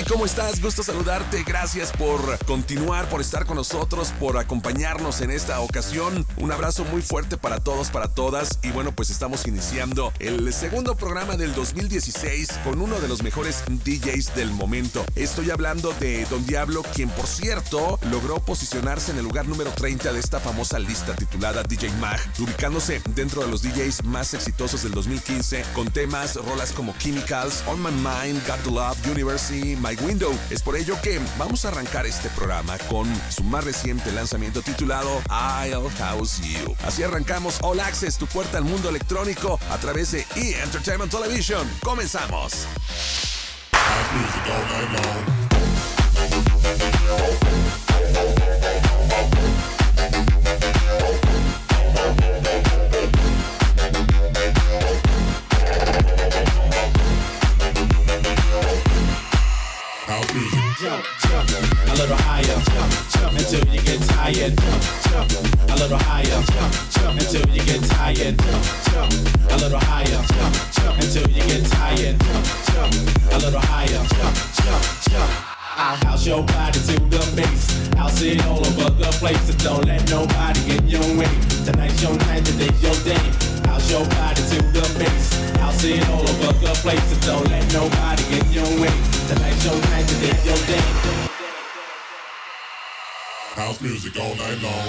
¿Cómo estás? Gusto saludarte. Gracias por continuar, por estar con nosotros, por acompañarnos en esta ocasión. Un abrazo muy fuerte para todos, para todas. Y bueno, pues estamos iniciando el segundo programa del 2016 con uno de los mejores DJs del momento. Estoy hablando de Don Diablo, quien por cierto logró posicionarse en el lugar número 30 de esta famosa lista titulada DJ Mag, ubicándose dentro de los DJs más exitosos del 2015 con temas, rolas como Chemicals, On My Mind, Got to Love, University, My Window. Es por ello que vamos a arrancar este programa con su más reciente lanzamiento titulado I'll House You. Así arrancamos All Access, tu puerta al mundo electrónico a través de Entertainment Television. ¡Comenzamos! Jump, jump, a little higher, jump, jump until you get tired, jump, jump, a little higher, jump, jump until you get tired, jump, jump, a little higher, jump, jump until you get tired, jump, jump, a little higher, jump, jump, jump. I'll house your body to the base. I'll sit all over the place, so don't let nobody get in your way. Tonight's your night, today's your day. House your body to the base. I'll sit all over the place, so don't let nobody get in your way. Tonight's your night, today's your day. House music all night long.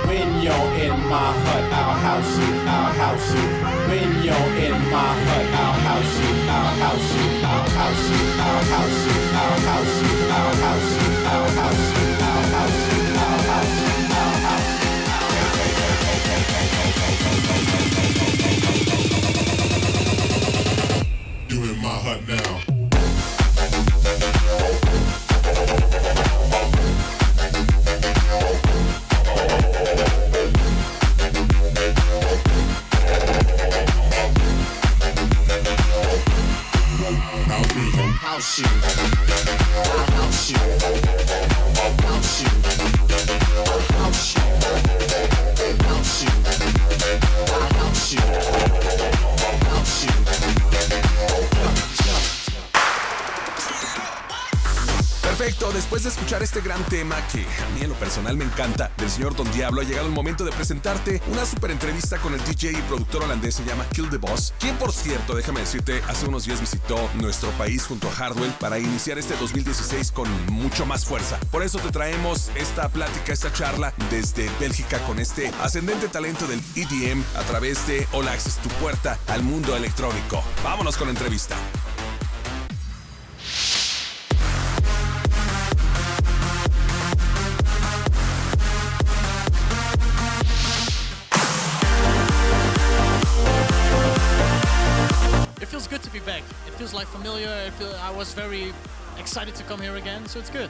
When you're in my hut, I'll house you, I'll house you. When you're in my hut, I'll house you, I'll house you, I'll house you, I'll house you, I'll house you, I'll house you, I'll house you, I'll house you, I'll house you, I'll house You in my hut now. House you, I'll house you, house you, I'll house you, house you, I'll house you, house you, Perfecto, después de escuchar este gran tema que a mí en lo personal me encanta, del señor Don Diablo, ha llegado el momento de presentarte una super entrevista con el DJ y productor holandés, se llama Kill the Boss, quien por cierto, déjame decirte, hace unos días visitó nuestro país junto a Hardwell para iniciar este 2016 con mucho más fuerza. Por eso te traemos esta plática, esta charla desde Bélgica con este ascendente talento del EDM a través de All Access, tu puerta al mundo electrónico. Vámonos con la entrevista. It feels good to be back. It feels like familiar. I was very excited to come here again, so it's good.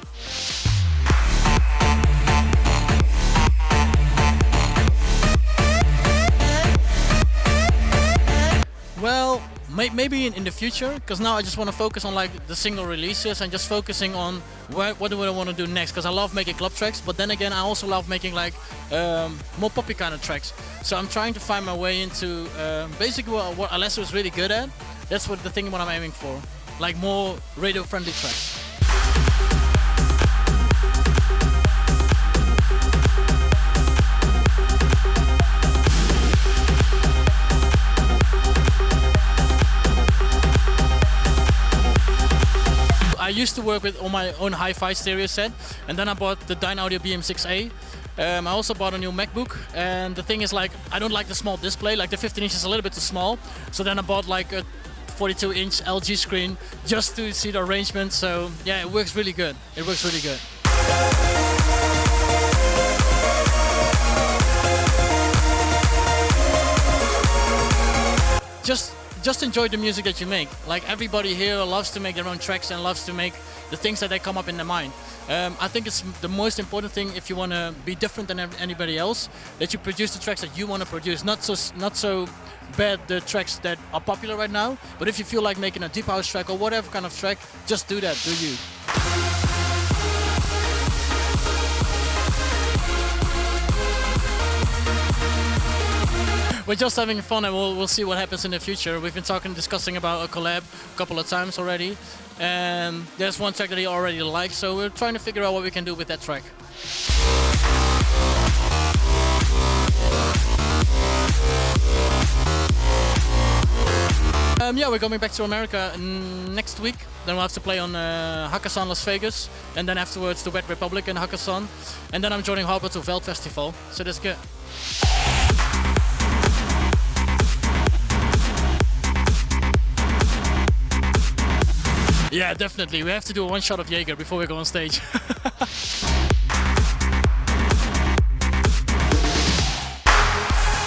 Well, maybe in the future, because now I just want to focus on like the single releases and just focusing on what do I want to do next, because I love making club tracks, but then again I also love making like more poppy kind of tracks. So I'm trying to find my way into basically what Alessio is really good at. That's what I'm aiming for, like more radio friendly tracks. I used to work with on my own hi-fi stereo set, and then I bought the Dyno BM6A. I also bought a new MacBook, and the thing is, like, I don't like the small display, like the 15 inch is a little bit too small, so then I bought like a 42-inch LG screen just to see the arrangement. So yeah, it works really good. It works really good. Just enjoy the music that you make. Like, everybody here loves to make their own tracks and loves to make the things that they come up in their mind. I think it's the most important thing, if you want to be different than anybody else, that you produce the tracks that you want to produce. Not so bad the tracks that are popular right now, but if you feel like making a deep house track or whatever kind of track, just do that. Do you. we're just having fun, and we'll see what happens in the future. We've been discussing about a collab a couple of times already, and there's one track that he already likes, so we're trying to figure out what we can do with that track. Yeah, we're coming back to America next week. Then we'll have to play on Hakkasan Las Vegas, and then afterwards the Wet Republic in Hakkasan, and then I'm joining Harper to Veld Festival, so that's good. Yeah, definitely. We have to do one shot of Jaeger before we go on stage.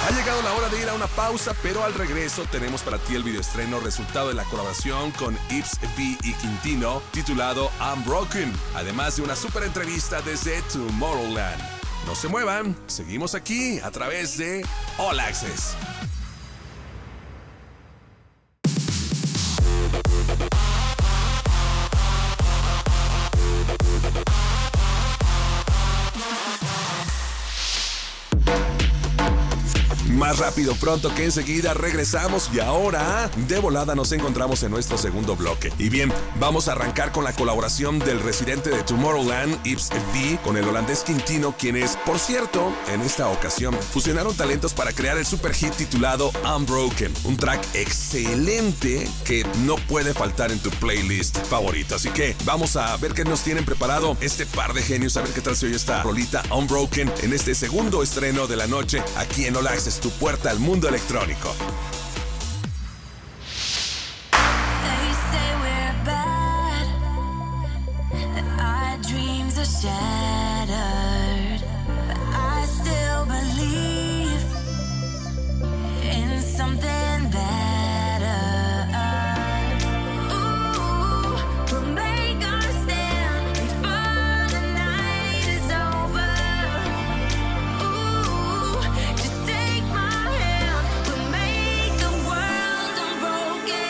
Ha llegado la hora de ir a una pausa, pero al regreso tenemos para ti el videoestreno resultado de la colaboración con Yves V y Quintino, titulado Unbroken, además de una super entrevista desde Tomorrowland. No se muevan, seguimos aquí a través de All Access. Más rápido pronto que enseguida regresamos y ahora de volada nos encontramos en nuestro segundo bloque. Y bien, vamos a arrancar con la colaboración del residente de Tomorrowland, Yves V, con el holandés Quintino, quienes, por cierto, en esta ocasión fusionaron talentos para crear el super hit titulado Unbroken, un track excelente que no puede faltar en tu playlist favorito. Así que vamos a ver qué nos tienen preparado este par de genios, a ver qué tal se oye esta rolita Unbroken en este segundo estreno de la noche aquí en All Access, tu puerta al mundo electrónico. They say we're bad, that our dreams are shattered, but I still believe in something better. Ooh, we'll make our stand before the night is over. Ooh, just take my hand, we'll make the world unbroken.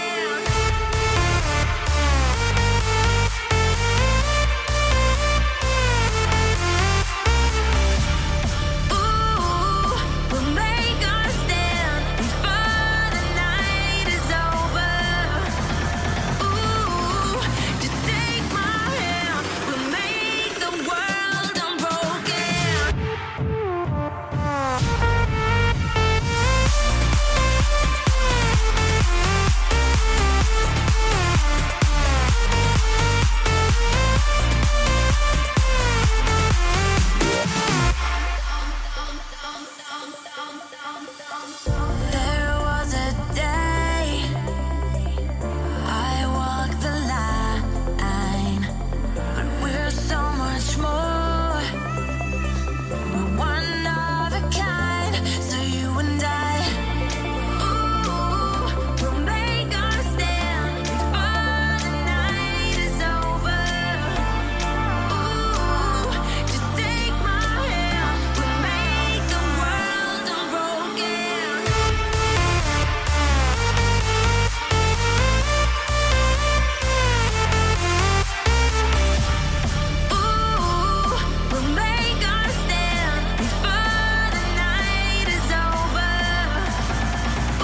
Ooh, we'll make our stand before the night is over. Ooh, just take my hand, we'll make the world unbroken. There was a day I walked the line, but we're so much more. We're one of a kind, so you and I. Ooh, we'll make our stand before the night is over. Ooh, just take my hand, we'll make the world unbroken. Ooh, we'll make our stand before the night is over.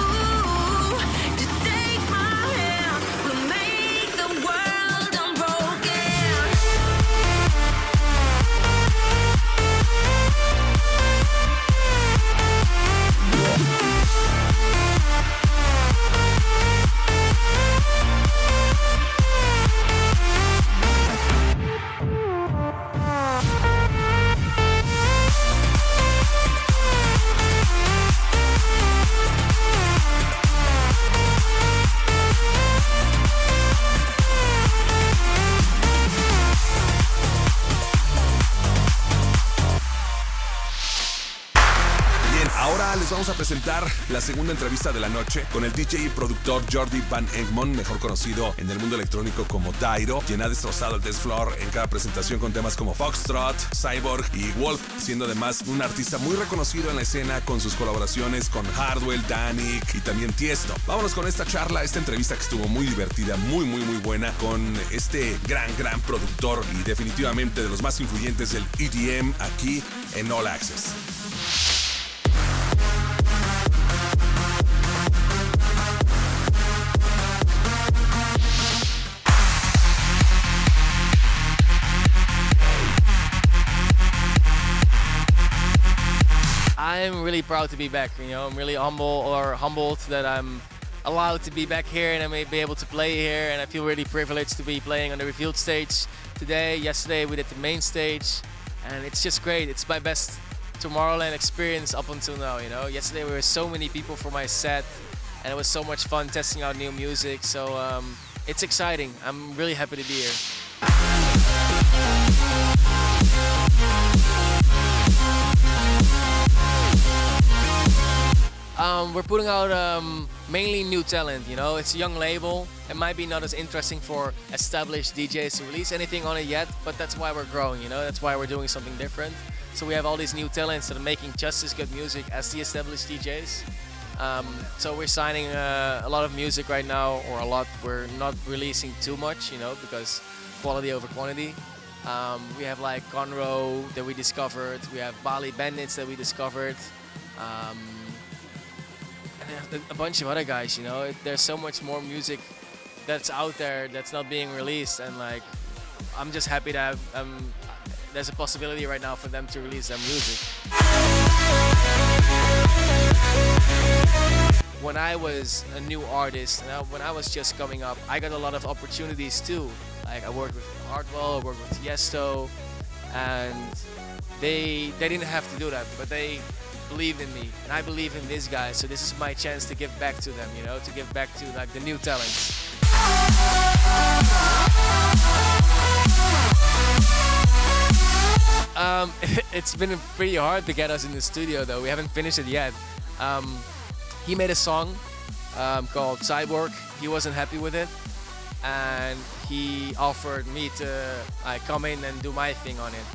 Ooh, just take my hand, we'll make the world unbroken. Bien, ahora les vamos a presentar la segunda entrevista de la noche con el DJ y productor Jordi Van Egmond, mejor conocido en el mundo electrónico como Dyro, quien ha destrozado el dance floor en cada presentación con temas como Foxtrot, Cyborg y Wolf, siendo además un artista muy reconocido en la escena con sus colaboraciones con Hardwell, Danik y también Tiesto. Vámonos con esta charla, esta entrevista que estuvo muy divertida, muy buena, con este gran productor y definitivamente de los más influyentes del EDM aquí en All Access. proud to be back. You know, I'm really humbled that I'm allowed to be back here and I may be able to play here, and I feel really privileged to be playing on the revealed stage today. Yesterday we did the main stage, and it's just great. It's my best Tomorrowland experience up until now, you know. Yesterday there were so many people for my set, and it was so much fun testing out new music, so it's exciting. I'm really happy to be here. We're putting out mainly new talent, you know. It's a young label. It might be not as interesting for established DJs to release anything on it yet, but that's why we're growing, you know. That's why we're doing something different. So we have all these new talents that are making just as good music as the established DJs. So we're signing a lot of music right now, or a lot. We're not releasing too much, you know, because quality over quantity. We have like Conroe that we discovered. We have Bali Bandits that we discovered. And a bunch of other guys, you know. There's so much more music that's out there that's not being released, and like, I'm just happy that there's a possibility right now for them to release their music. When I was a new artist, and when I was just coming up, I got a lot of opportunities too. Like, I worked with Hardwell, I worked with Tiesto, and they didn't have to do that, but they believed in me, and I believe in these guys. So this is my chance to give back to them, you know, to give back to like the new talents. It's been pretty hard to get us in the studio though. We haven't finished it yet. He made a song called Cyborg. He wasn't happy with it, and he offered me to come in and do my thing on it.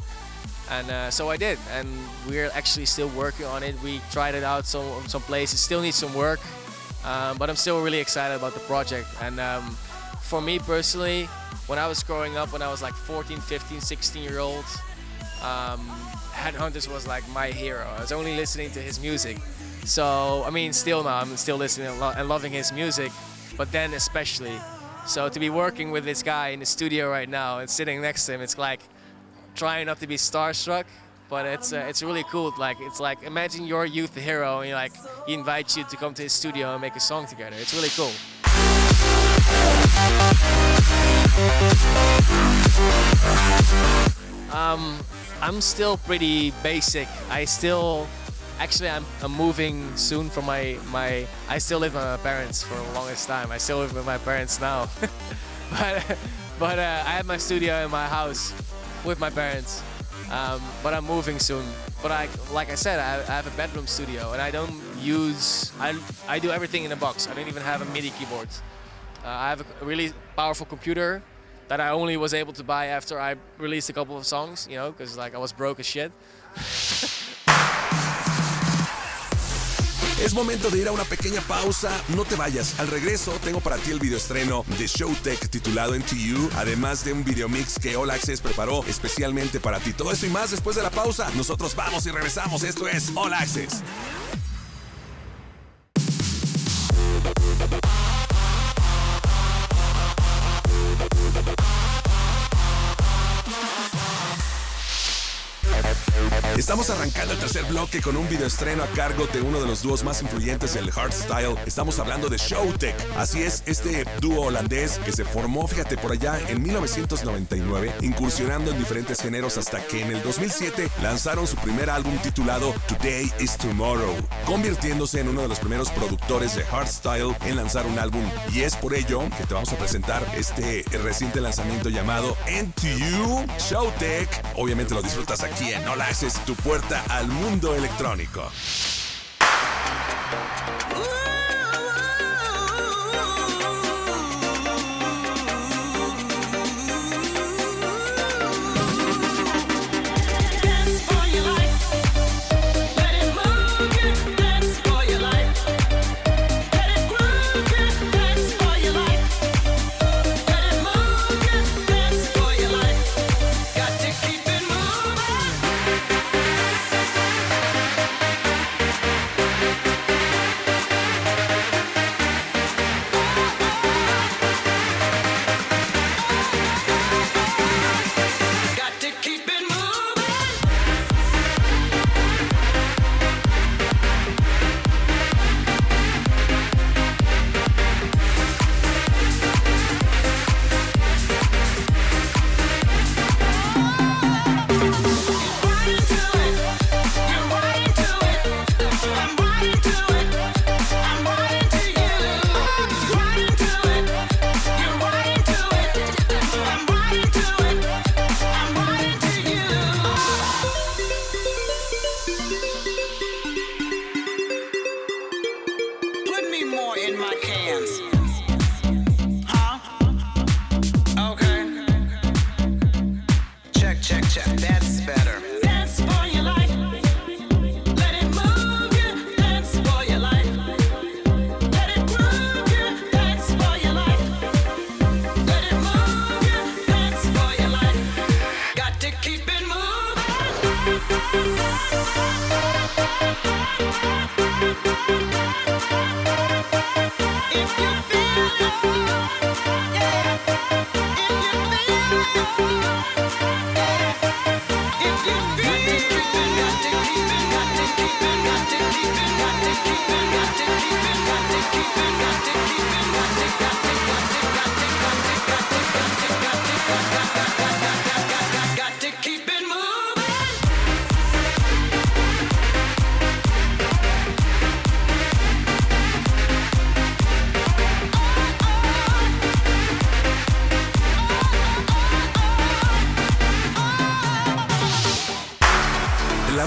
And so I did, and we're actually still working on it. We tried it out some places, still need some work, but I'm still really excited about the project. And for me personally, when I was growing up, when I was like 14, 15, 16-year-old, Headhunters was like my hero. I was only listening to his music. So, I mean, still now, I'm still listening and loving his music, but then especially. So to be working with this guy in the studio right now and sitting next to him, it's like trying not to be starstruck, but it's really cool. Like, it's like, imagine you're a youth hero and he invites you to come to his studio and make a song together. It's really cool. I'm still pretty basic. I'm moving soon from I still live with my parents for the longest time. I still live with my parents now. but I have my studio in my house with my parents. But I'm moving soon. But like I said, I have a bedroom studio, and I do everything in a box. I don't even have a MIDI keyboard. I have a really powerful computer that I only was able to buy after I released a couple of songs, you know, because like I was broke as shit. Es momento de ir a una pequeña pausa. No te vayas. Al regreso tengo para ti el videoestreno de Showtek titulado Into You, además de un videomix que All Access preparó especialmente para ti. Todo eso y más después de la pausa. Nosotros vamos y regresamos. Esto es All Access. Estamos arrancando el tercer bloque con un videoestreno a cargo de uno de los dúos más influyentes del hardstyle. Estamos hablando de Showtek. Así es, este dúo holandés que se formó, fíjate, por allá en 1999, incursionando en diferentes géneros hasta que en el 2007 lanzaron su primer álbum titulado Today is Tomorrow, convirtiéndose en uno de los primeros productores de hardstyle en lanzar un álbum. Y es por ello que te vamos a presentar este reciente lanzamiento llamado Into You. Showtek, obviamente lo disfrutas aquí en All Access, tu puerta al mundo electrónico.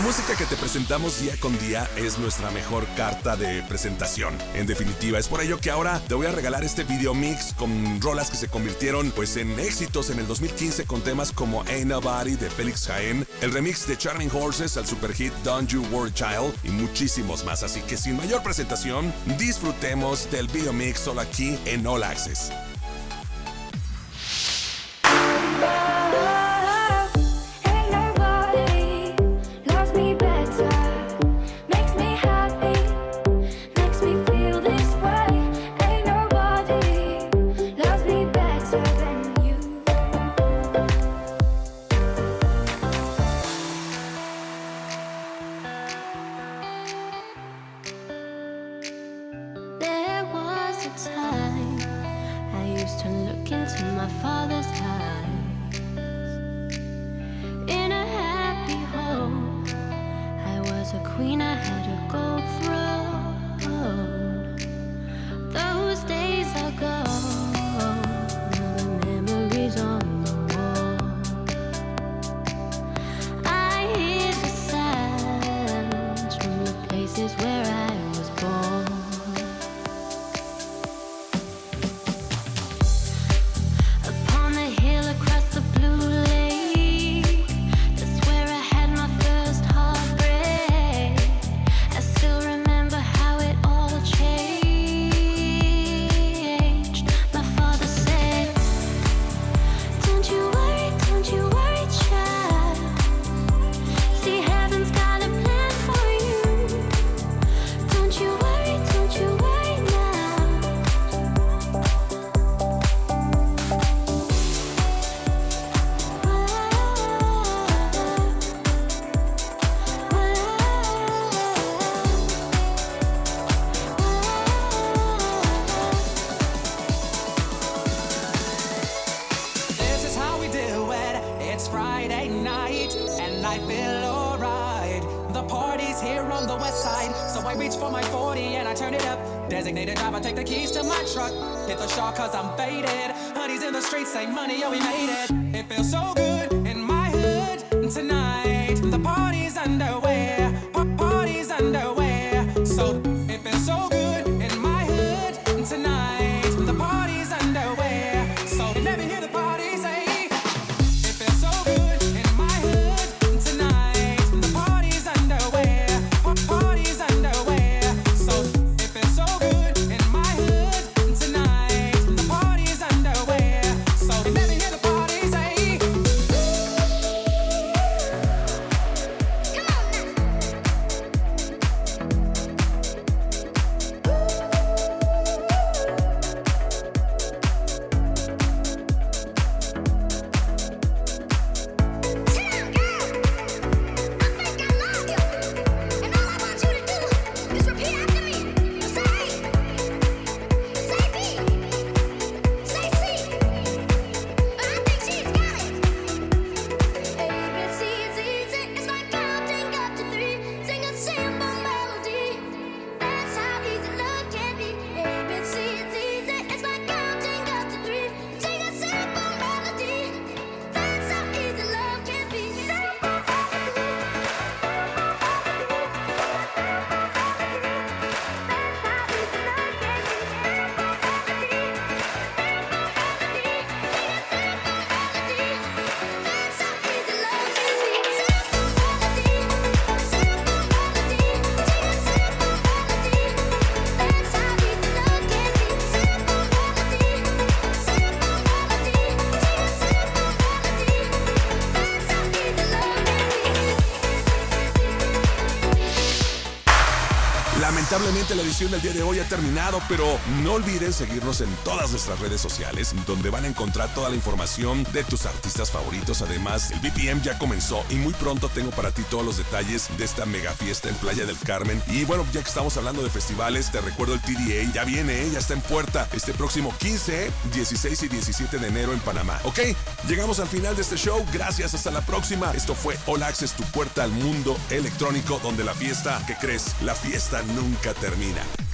música que te presentamos día con día es nuestra mejor carta de presentación. En definitiva, es por ello que ahora te voy a regalar este video mix con rolas que se convirtieron pues en éxitos en el 2015 con temas como Ain't Nobody de Félix Jaén, el remix de Charming Horses al superhit Don't You Worry Child y muchísimos más. Así que sin mayor presentación, disfrutemos del video mix solo aquí en All Access. Designated driver, take the keys to my truck. Hit the shore cause I'm faded. Honey's in the streets, say money, oh we made it. It feels so good in my hood tonight. The party's underway, party's underway. So it feels so good in my hood tonight. The party's underway. So let me hear the party say. It feels so good in my hood tonight. The party's underway, party's underway. So it feels so good. Lamentablemente la edición del día de hoy ha terminado, pero no olviden seguirnos en todas nuestras redes sociales, donde van a encontrar toda la información de tus artistas favoritos. Además, el BPM ya comenzó y muy pronto tengo para ti todos los detalles de esta mega fiesta en Playa del Carmen. Y bueno, ya que estamos hablando de festivales, te recuerdo el TDA, ya viene, ya está en puerta este próximo 15, 16 y 17 de enero en Panamá. Ok, llegamos al final de este show, gracias, hasta la próxima. Esto fue All Access, tu puerta al mundo electrónico, donde la fiesta, ¿qué crees? La fiesta nunca termina.